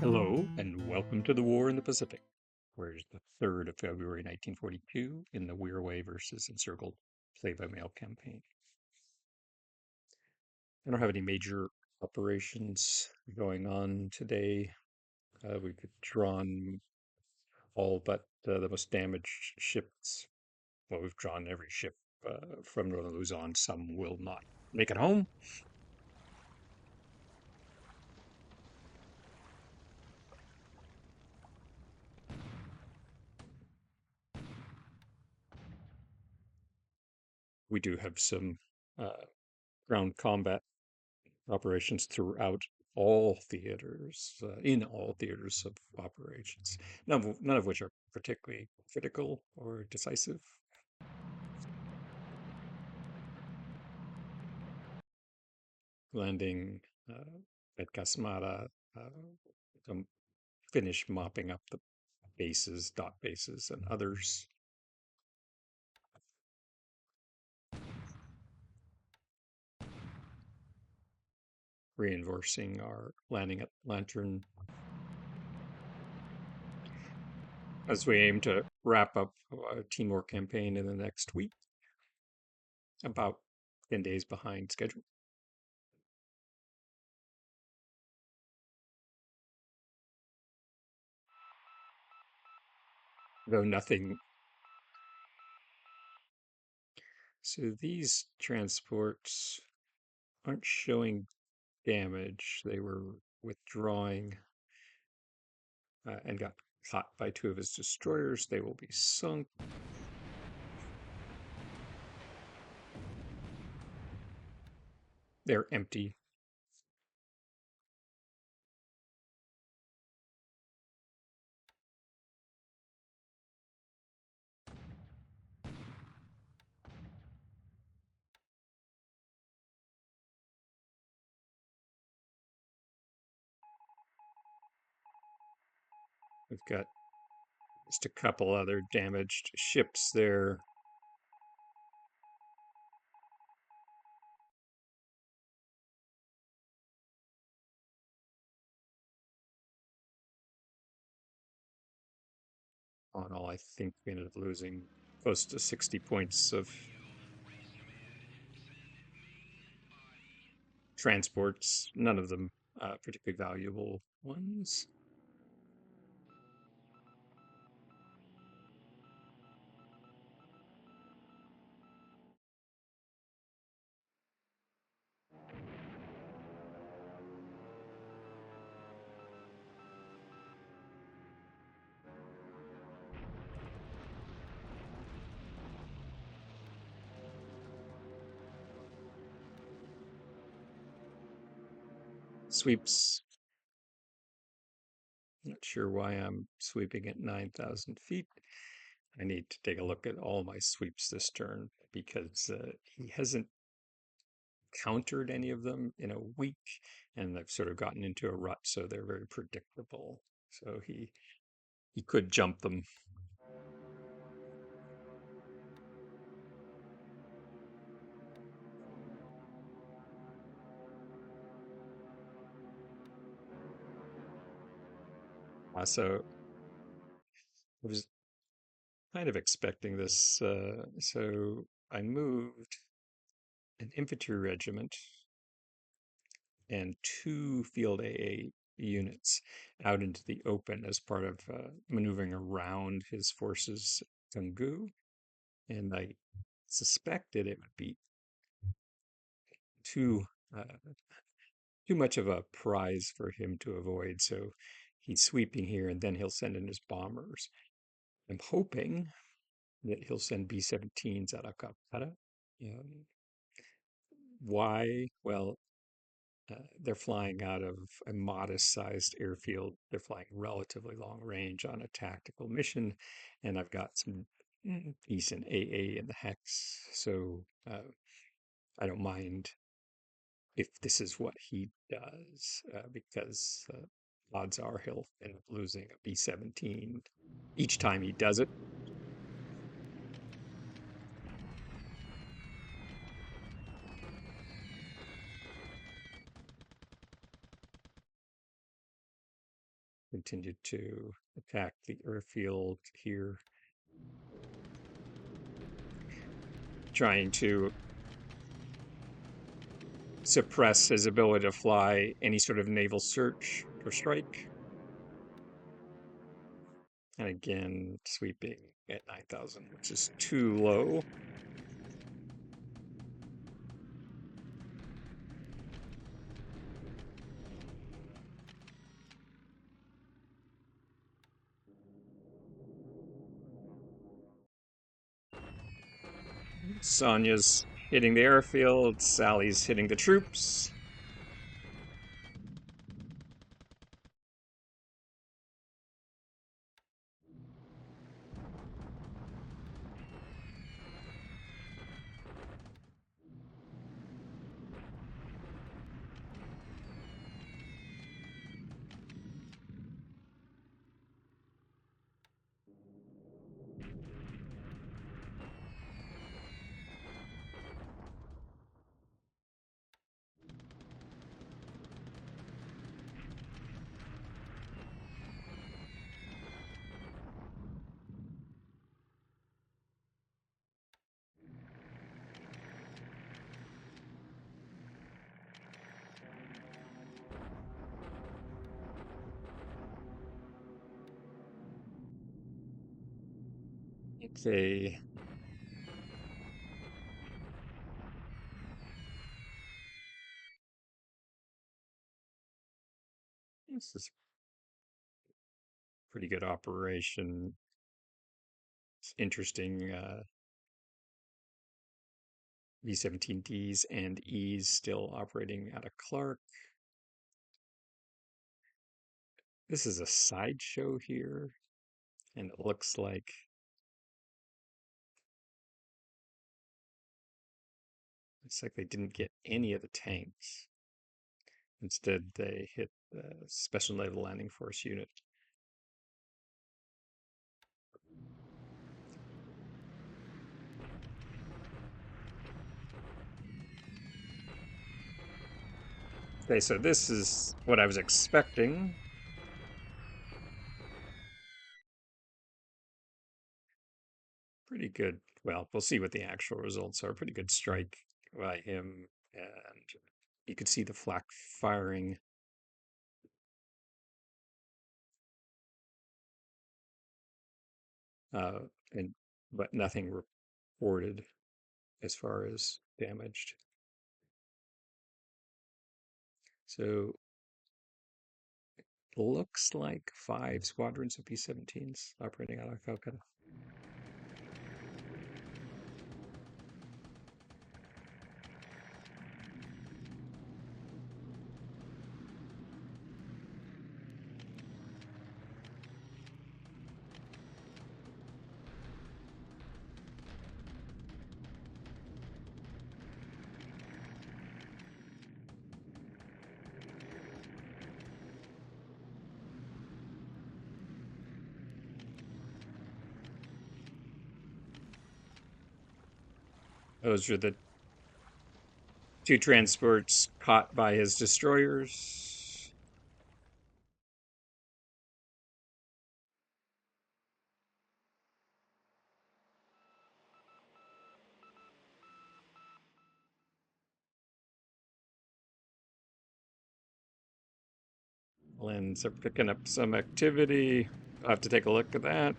Hello, and welcome to the War in the Pacific, where it's the 3rd of February 1942 in the Wirraway versus Encircled play-by-mail campaign. I don't have any major operations going on today. We've drawn all but the most damaged ships. Well, we've drawn every ship from Northern Luzon. Some will not make it home. We do have some ground combat operations throughout all theaters, in all theaters of operations, none of which are particularly critical or decisive. Landing at Casmara to finish mopping up the bases, dot bases, and others. Reinforcing our landing at Lantern as we aim to wrap up a Timor campaign in the next week, about 10 days behind schedule. Though nothing. So these transports aren't showing damage. They were withdrawing and got caught by two of his destroyers. They will be sunk. They're empty. We've got just a couple other damaged ships there. On all, I think we ended up losing close to 60 points of transports, none of them particularly valuable ones. Sweeps. Not sure why I'm sweeping at 9,000 feet. I need to take a look at all my sweeps this turn because he hasn't countered any of them in a week, and I've sort of gotten into a rut, so they're very predictable. So he could jump them. So I was kind of expecting this. So I moved an infantry regiment and two field AA units out into the open as part of maneuvering around his forces at Tungu. And I suspected it would be too uh, too much of a prize for him to avoid. So he's sweeping here, and then he'll send in his bombers. I'm hoping that he'll send B-17s out of Calcutta. Um, why? Well, they're flying out of a modest-sized airfield. They're flying relatively long range on a tactical mission, and I've got some decent AA in the hex, so I don't mind if this is what he does, because odds are he'll end up losing a B-17 each time he does it. continued to attack the airfield here, trying to suppress his ability to fly any sort of naval search or strike. And again, sweeping at 9,000, which is too low. Sonya's hitting the airfield. Sally's hitting the troops. Okay. This is a pretty good operation. It's interesting. V-17Ds and Es still operating out of Clark. This is a sideshow here, and it looks like they didn't get any of the tanks. Instead, they hit the Special Naval Landing Force unit. Okay, so this is what I was expecting. Pretty good. Well, we'll see what the actual results are. Pretty good strike by him, and you could see the flak firing. Uh, and but nothing reported as far as damaged. So looks like 5 squadrons of P-17s operating out of Calcutta. Those are the 2 transports caught by his destroyers. Lens are picking up some activity. I'll have to take a look at that.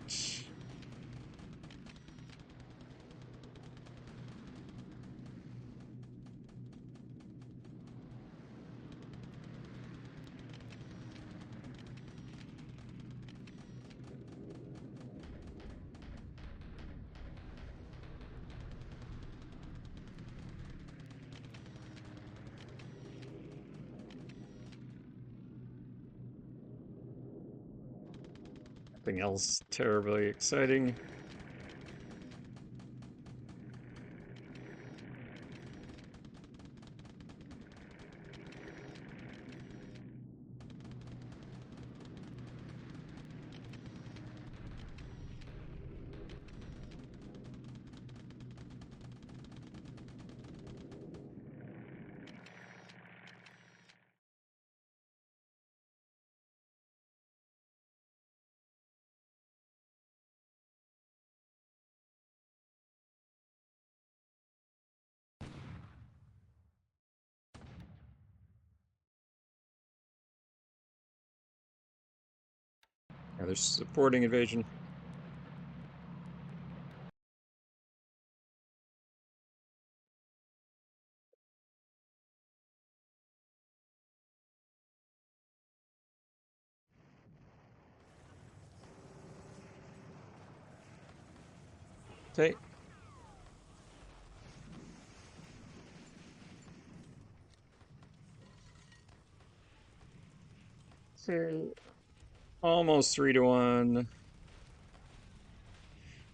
Nothing else terribly exciting. Now there's supporting invasion. Okay. So almost 3-1.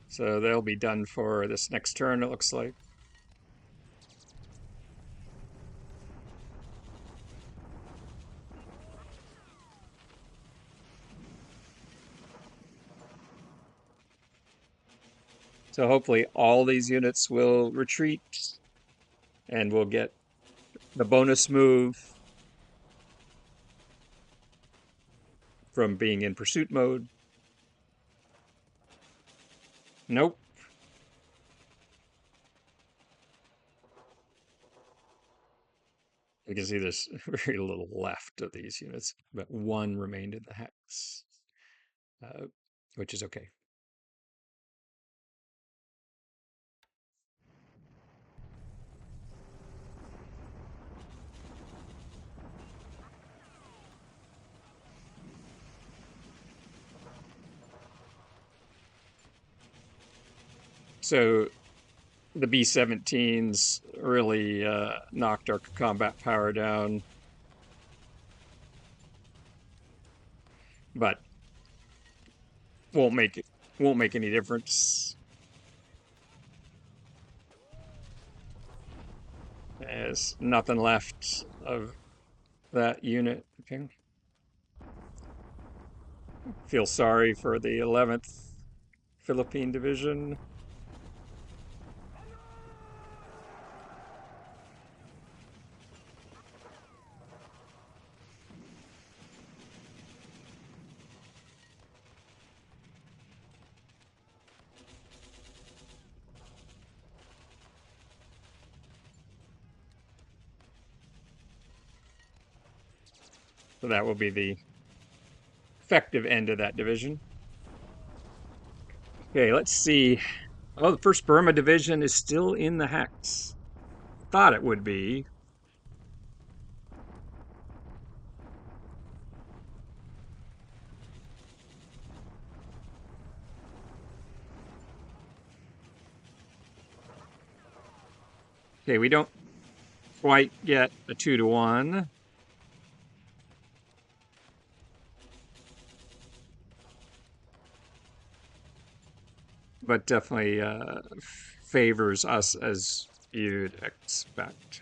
So they'll be done for this next turn, it looks like. So hopefully all these units will retreat and we'll get the bonus move from being in pursuit mode. Nope. You can see there's very little left of these units, but one remained in the hex, uh, which is okay. So the B-17s really knocked our combat power down, but won't make it won't make any difference. There's nothing left of that unit. Okay. Feel sorry for the 11th Philippine Division. So that will be the effective end of that division. Okay, let's see. Oh, the first Burma division is still in the hex. Thought it would be. Okay, we don't quite get a 2-1. But definitely favors us as you'd expect.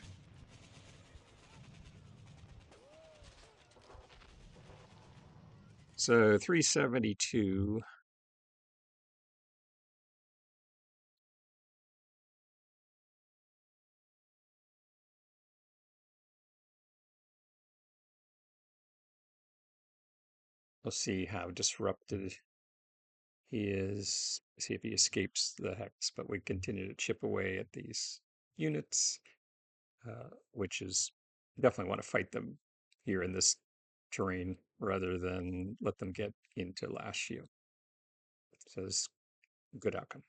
So 372. We'll see how disrupted he is. See if he escapes the hex. But we continue to chip away at these units, which is definitely want to fight them here in this terrain rather than let them get into Lashio. So it's a good outcome.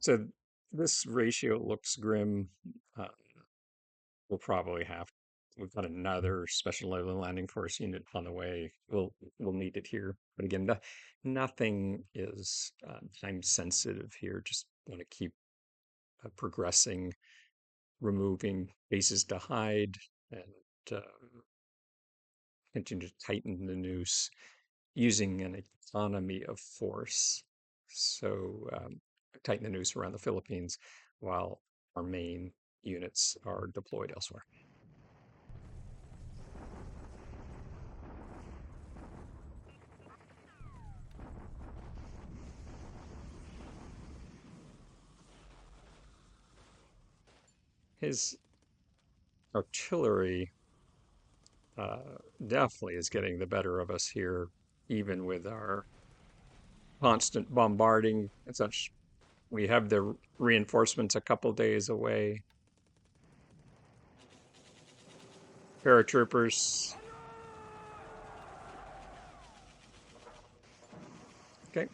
So this ratio looks grim. Uh, we'll probably have we've got another special level landing force unit on the way. We'll need it here, but again, nothing is time sensitive here. Just want to keep progressing, removing bases to hide, and continue to tighten the noose using an economy of force. So tighten the noose around the Philippines while our main units are deployed elsewhere. His artillery definitely is getting the better of us here, even with our constant bombarding and such. We have the reinforcements a couple days away. Paratroopers. Okay.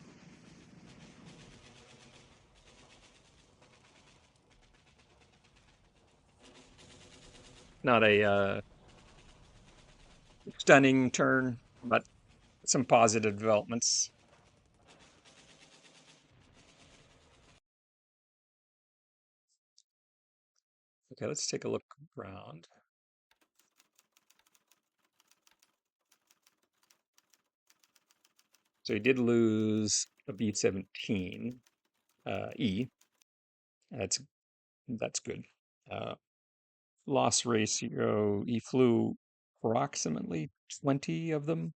Not a stunning turn, but some positive developments. Okay, let's take a look around. So he did lose a B-17 E. That's that's good. Uh, Loss ratio, he flew approximately 20 of them,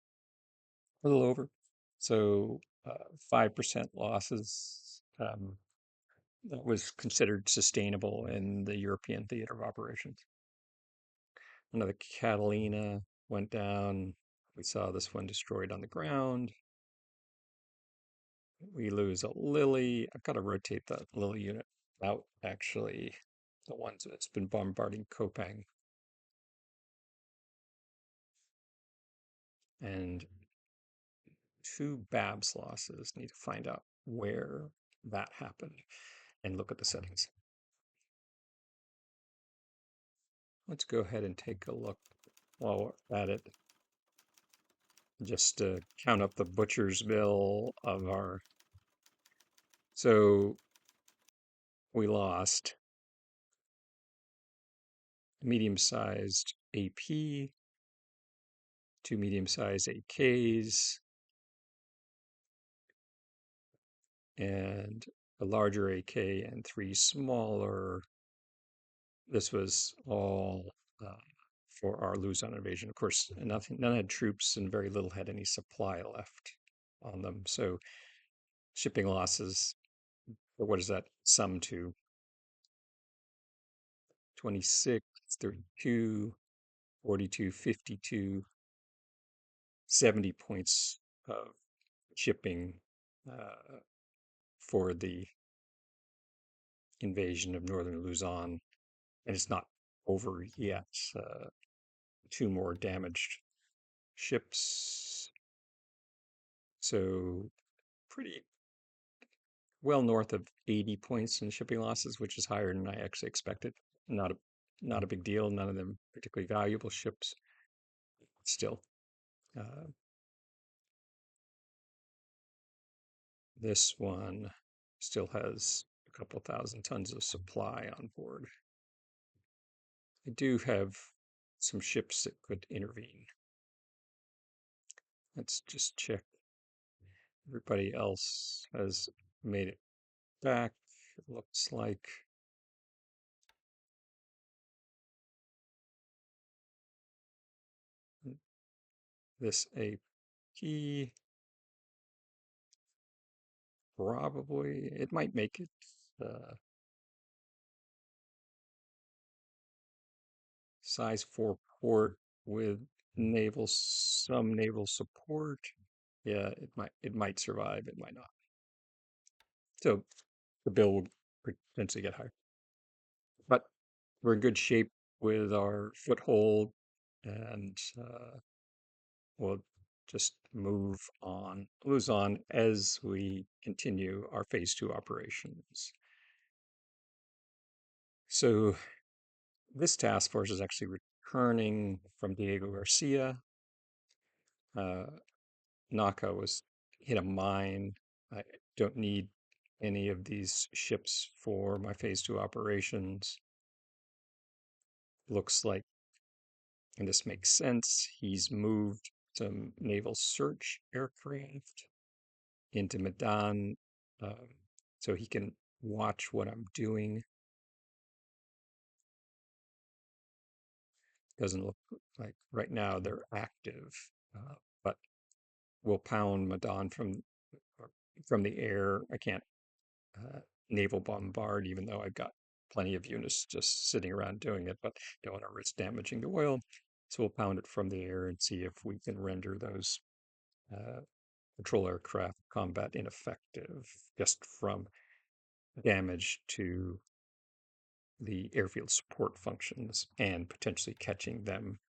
a little over. So 5% losses. That was considered sustainable in the European theater of operations. Another Catalina went down. We saw this one destroyed on the ground. We lose a Lily. I've got to rotate that Lily unit out, actually. The ones that's been bombarding Kopang. And two Babs losses. Need to find out where that happened and look at the settings. Let's go ahead and take a look while we're at it. Just to count up the butcher's bill of our. So we lost medium-sized AP, two medium-sized AKs, and a larger AK and three smaller. This was all for our Luzon invasion. Of course, none had troops and very little had any supply left on them. So shipping losses, what does that sum to? 26, 32, 42, 52, 70 points of shipping for the invasion of northern Luzon. And it's not over yet. Two more damaged ships. So pretty well north of 80 points in shipping losses, which is higher than I actually expected. Not a not a big deal. None of them particularly valuable ships. Still, uh, this one still has a couple thousand tons of supply on board. I do have some ships that could intervene. Let's just check. Everybody else has made it back. It looks like this AP probably it might make it size 4 port with some naval support. Yeah, it might survive, it might not. So the bill will potentially get higher. But we're in good shape with our foothold and we'll just move on, Luzon as we continue our phase 2 operations. So this task force is actually returning from Diego Garcia. Naka was hit a mine. I don't need any of these ships for my phase 2 operations. Looks like, and this makes sense, he's moved some naval search aircraft into Medan um, so he can watch what I'm doing. Doesn't look like right now they're active, but we'll pound Medan from the air. I can't uh, naval bombard, even though I've got plenty of units just sitting around doing it, but don't want to risk damaging the oil. So we'll pound it from the air and see if we can render those uh, patrol aircraft combat ineffective just from damage to the airfield support functions and potentially catching them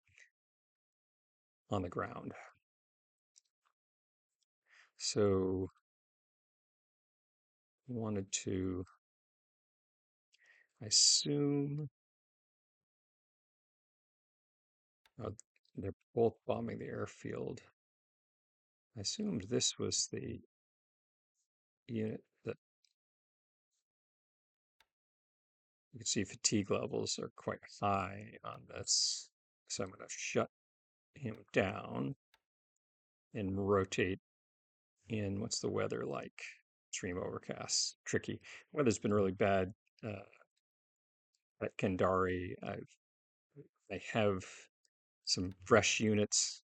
on the ground. So wanted to, I assume, they're both bombing the airfield. I assumed this was the unit that you can see fatigue levels are quite high on this. So I'm going to shut him down and rotate in. What's the weather like? Extreme overcast, tricky. Weather's been really bad at Kendari. I have some fresh units.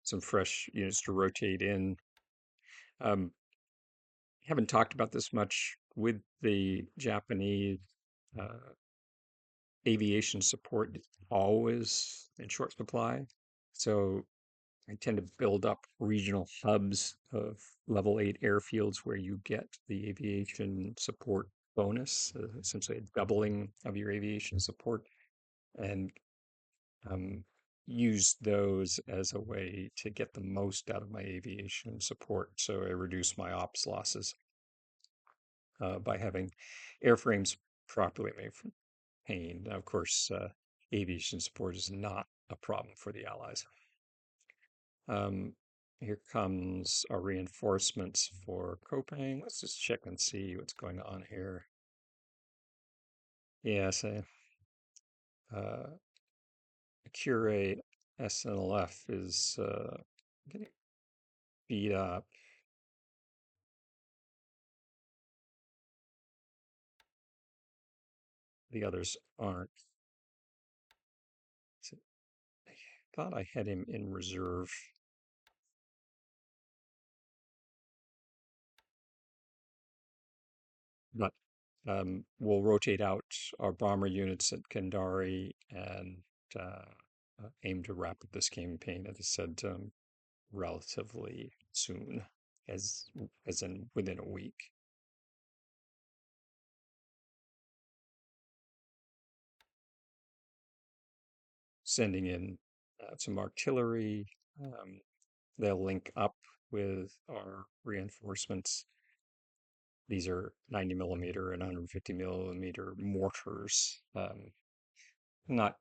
Some fresh units to rotate in. Um, haven't talked about this much with the Japanese. Uh, Aviation support is always in short supply. So I tend to build up regional hubs of level 8 airfields where you get the aviation support bonus, essentially a doubling of your aviation support, and um, use those as a way to get the most out of my aviation support. So I reduce my ops losses by having airframes properly maintained. Now, of course, aviation support is not a problem for the Allies. Um, Here comes our reinforcements for Kopang. Let's just check and see what's going on here. Yes, Cure SNLF is getting beat up. The others aren't. So I thought I had him in reserve. But we'll rotate out our bomber units at Kendari and aim to wrap up this campaign, as I said, relatively soon, as as in within a week. Sending in some artillery. Um, they'll link up with our reinforcements. These are 90 millimeter and 150 millimeter mortars. Not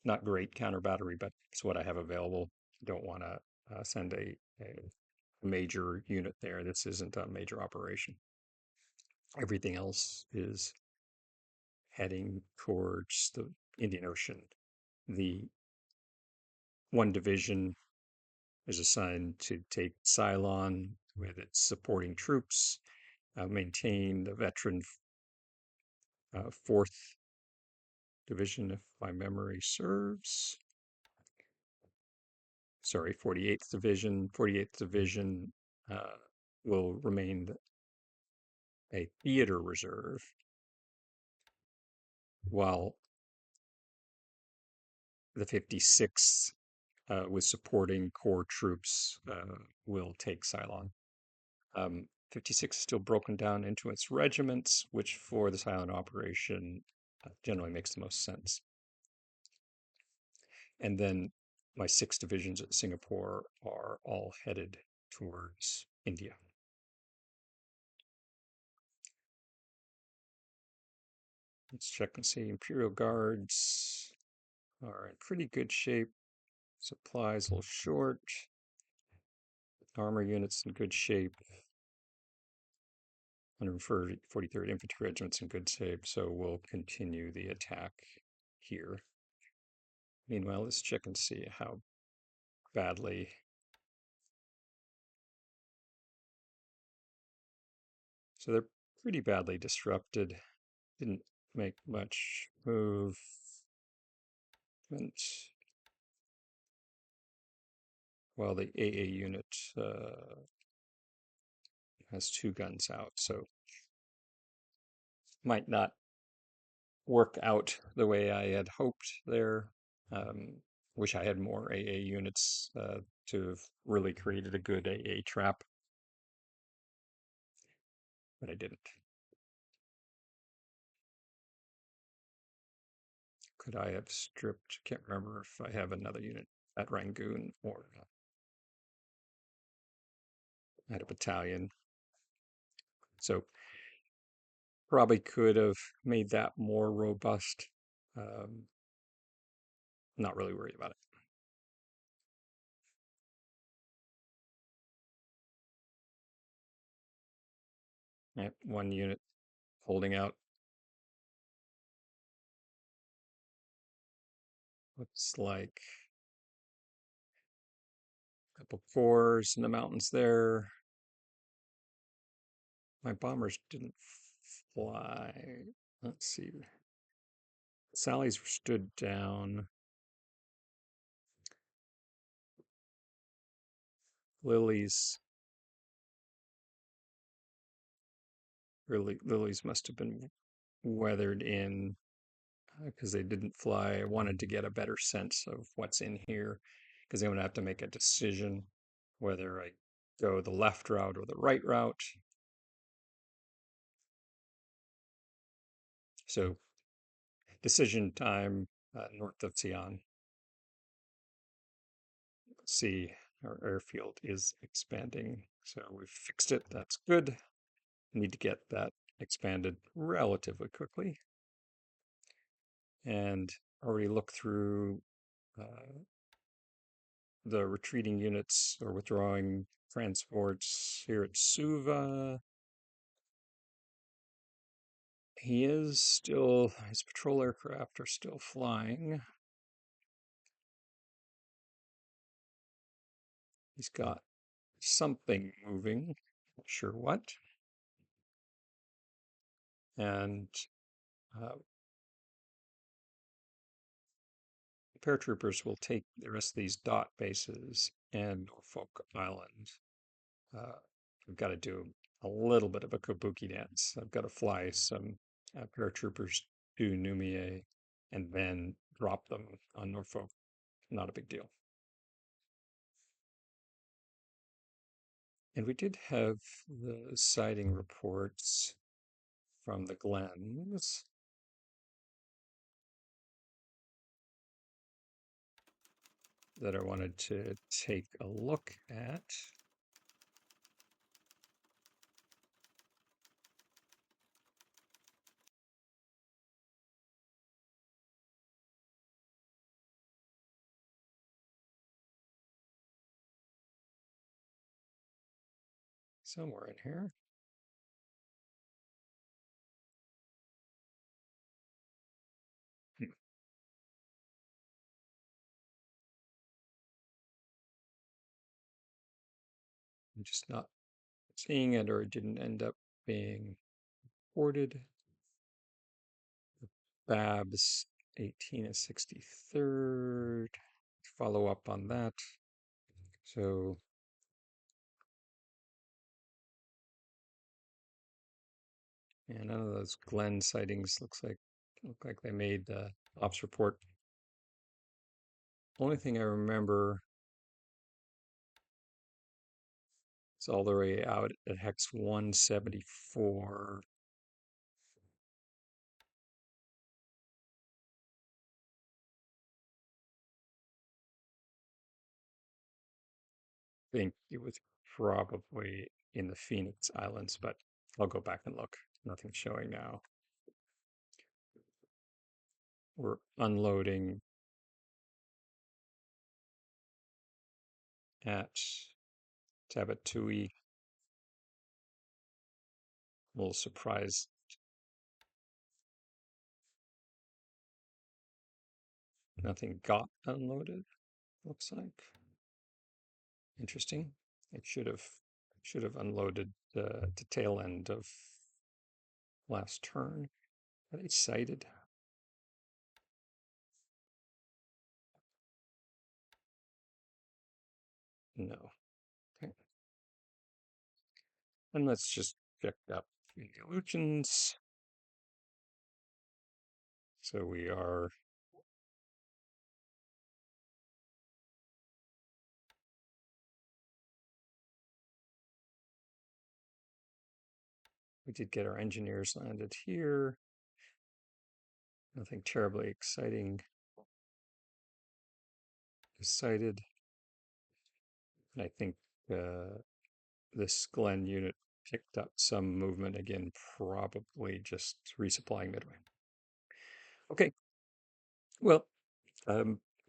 not great counter battery, but it's what I have available. Don't want to send a major unit there. This isn't a major operation. Everything else is heading towards the Indian Ocean. The one division is assigned to take Ceylon with its supporting troops, maintain the veteran 4th Division, if my memory serves. Sorry, 48th Division. 48th Division will remain a theater reserve, while the 56th, with supporting corps troops, will take Ceylon. 56 is still broken down into its regiments, which for the silent operation generally makes the most sense. And then my 6 divisions at Singapore are all headed towards India. Let's check and see. Imperial Guards are in pretty good shape. Supplies a little short. Armor units in good shape. 143rd Infantry Regiment's in good shape, so we'll continue the attack here. Meanwhile, let's check and see how badly. So they're pretty badly disrupted. Didn't make much movement. Well, the AA unit has two guns out, so might not work out the way I had hoped there. Um, Wish I had more AA units to have really created a good AA trap, but I didn't. Could I have stripped? Can't remember if I have another unit at Rangoon or at a battalion. So probably could have made that more robust. Um, Not really worried about it. Yep, one unit holding out. Looks like a couple cores in the mountains there. My bombers didn't fly. Let's see. Sally's stood down. Lily's Lily's must have been weathered in because they didn't fly. I wanted to get a better sense of what's in here because I'm going to have to make a decision whether I go the left route or the right route. So decision time north of Xi'an. See, our airfield is expanding. So we've fixed it. That's good. Need to get that expanded relatively quickly. And already look through the retreating units or withdrawing transports here at Suva. His patrol aircraft are still flying. He's got something moving, not sure what. And uh, paratroopers will take the rest of these dot bases and Norfolk Island. I've got to do a little bit of a kabuki dance. I've got to fly some paratroopers to Numier and then drop them on Norfolk. Not a big deal. And we did have the sighting reports from the Glens that I wanted to take a look at. Somewhere in here. Hmm, I'm just not seeing it, or it didn't end up being reported. Babs 18 and 63rd. Follow up on that. So yeah, none of those Glen sightings look like they made the ops report. Only thing I remember is all the way out at hex 174. I think it was probably in the Phoenix Islands, but I'll go back and look. Nothing's showing now. We're unloading at Tabatui. A little surprised nothing got unloaded, looks like. Interesting. It should have unloaded the tail end of last turn. Are they sighted? No. Okay. And let's just check up the illusions. So we did get our engineers landed here. Nothing terribly exciting is sighted. And I think this Glen unit picked up some movement again, probably just resupplying Midway. Okay, well,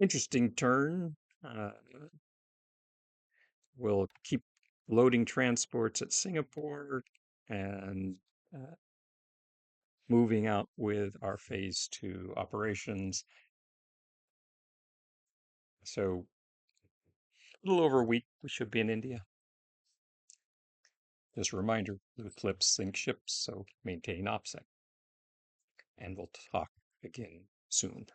interesting turn. We'll keep loading transports at Singapore and uh, moving out with our phase 2 operations. So a little over a week, we should be in India. Just a reminder, the Eclipse sink ships, so maintain OPSEC. And we'll talk again soon.